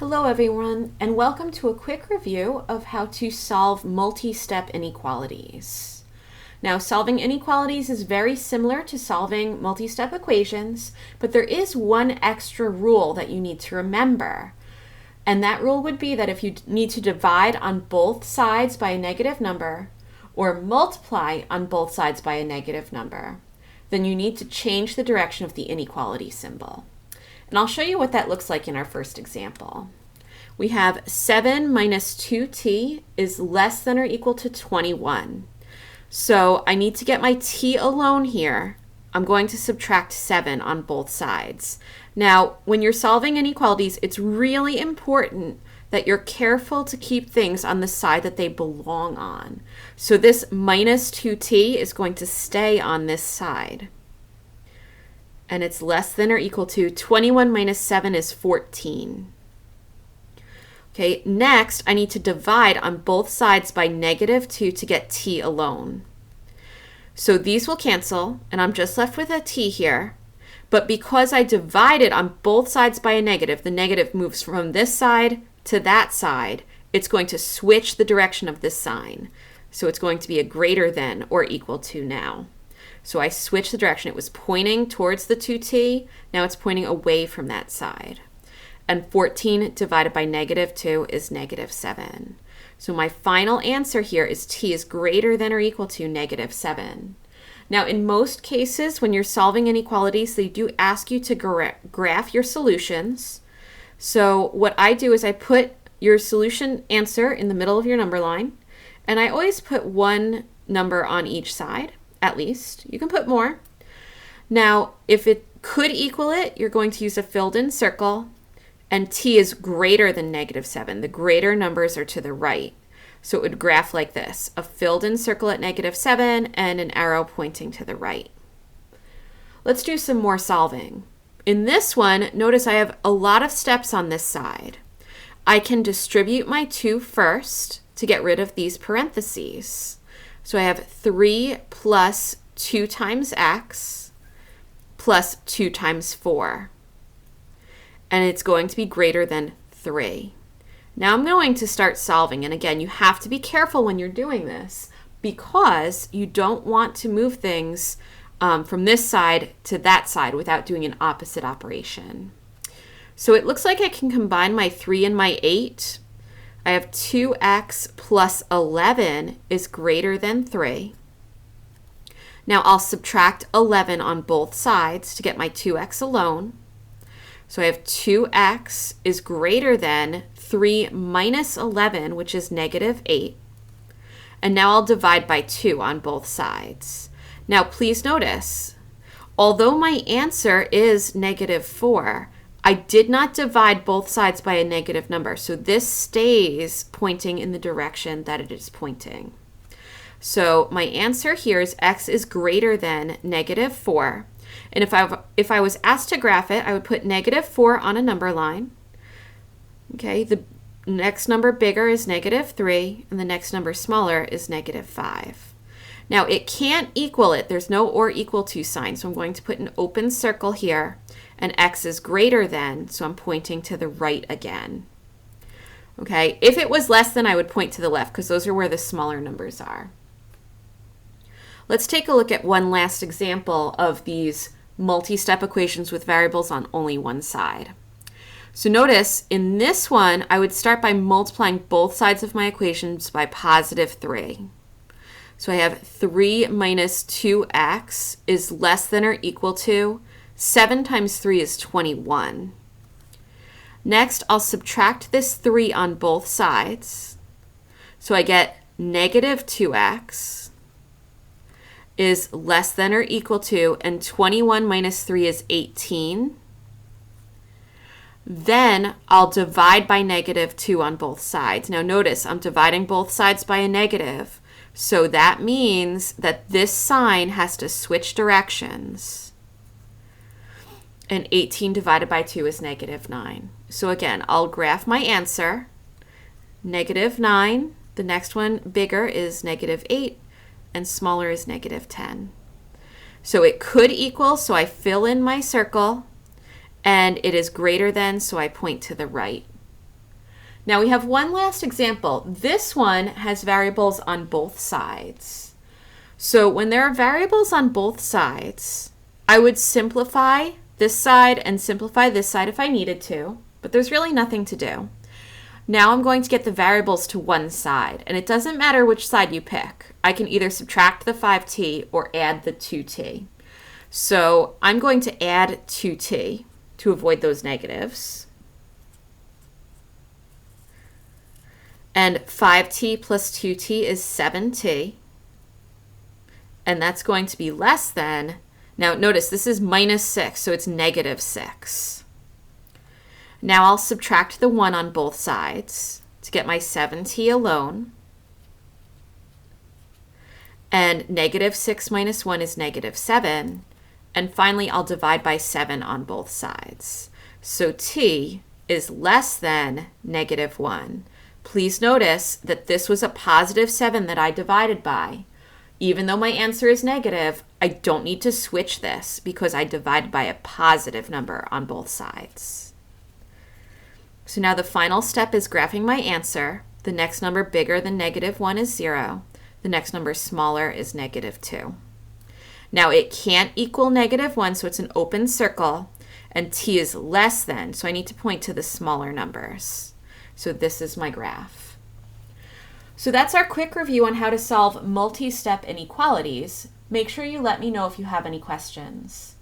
Hello everyone, and welcome to a quick review of how to solve multi-step inequalities. Now, solving inequalities is very similar to solving multi-step equations, but there is one extra rule that you need to remember. And that rule would be that if you need to divide on both sides by a negative number, or multiply on both sides by a negative number, then you need to change the direction of the inequality symbol. And I'll show you what that looks like in our first example. We have 7 minus 2t is less than or equal to 21. So I need to get my t alone here. I'm going to subtract 7 on both sides. Now, when you're solving inequalities, it's really important that you're careful to keep things on the side that they belong on. So this minus 2t is going to stay on this side. And it's less than or equal to 21 minus 7 is 14. Okay, next I need to divide on both sides by negative 2 to get t alone. So these will cancel, and I'm just left with a t here. But because I divided on both sides by a negative, the negative moves from this side to that side. It's going to switch the direction of this sign. So it's going to be a greater than or equal to now. So I switched the direction. It was pointing towards the 2t. Now it's pointing away from that side. And 14 divided by negative 2 is negative 7. So my final answer here is t is greater than or equal to negative 7. Now, in most cases, when you're solving inequalities, they do ask you to graph your solutions. So what I do is I put your solution answer in the middle of your number line. And I always put one number on each side. At least. You can put more. Now, if it could equal it, you're going to use a filled in circle, and t is greater than negative 7. The greater numbers are to the right. So it would graph like this, a filled in circle at negative 7 and an arrow pointing to the right. Let's do some more solving. In this one, notice I have a lot of steps on this side. I can distribute my 2 first to get rid of these parentheses. So I have 3 plus 2 times x plus 2 times 4. And it's going to be greater than 3. Now I'm going to start solving. And again, you have to be careful when you're doing this because you don't want to move things from this side to that side without doing an opposite operation. So it looks like I can combine my 3 and my 8. I have 2x plus 11 is greater than 3. Now I'll subtract 11 on both sides to get my 2x alone. So I have 2x is greater than 3 minus 11, which is negative 8. And now I'll divide by 2 on both sides. Now please notice, although my answer is negative 4, I did not divide both sides by a negative number, so this stays pointing in the direction that it is pointing. So my answer here is x is greater than negative 4. And if I was asked to graph it, I would put negative 4 on a number line. Okay, the next number bigger is negative 3, and the next number smaller is negative 5. Now it can't equal it. There's no or equal to sign, so I'm going to put an open circle here. And x is greater than, so I'm pointing to the right again. Okay, if it was less than, I would point to the left because those are where the smaller numbers are. Let's take a look at one last example of these multi-step equations with variables on only one side. So notice in this one, I would start by multiplying both sides of my equations by positive 3. So I have 3 minus 2x is less than or equal to 7 times 3 is 21. Next, I'll subtract this 3 on both sides. So I get negative 2x is less than or equal to, and 21 minus 3 is 18. Then I'll divide by negative 2 on both sides. Now notice, I'm dividing both sides by a negative. So that means that this sign has to switch directions. And 18 divided by 2 is negative 9. So again, I'll graph my answer. Negative 9. The next one bigger is negative 8. And smaller is negative 10. So it could equal, so I fill in my circle. And it is greater than, so I point to the right. Now we have one last example. This one has variables on both sides. So when there are variables on both sides, I would simplify this side and simplify this side if I needed to, but there's really nothing to do. Now I'm going to get the variables to one side, and it doesn't matter which side you pick. I can either subtract the 5t or add the 2t. So I'm going to add 2t to avoid those negatives. And 5t plus 2t is 7t. And that's going to be less than, now notice this is minus 6, so it's negative 6. Now I'll subtract the 1 on both sides to get my 7t alone. And negative 6 minus 1 is negative 7. And finally, I'll divide by 7 on both sides. So t is less than negative 1. Please notice that this was a positive 7 that I divided by. Even though my answer is negative, I don't need to switch this because I divided by a positive number on both sides. So now the final step is graphing my answer. The next number bigger than negative 1 is 0. The next number smaller is negative 2. Now it can't equal negative 1, so it's an open circle, and t is less than, so I need to point to the smaller numbers. So this is my graph. So that's our quick review on how to solve multi-step inequalities. Make sure you let me know if you have any questions.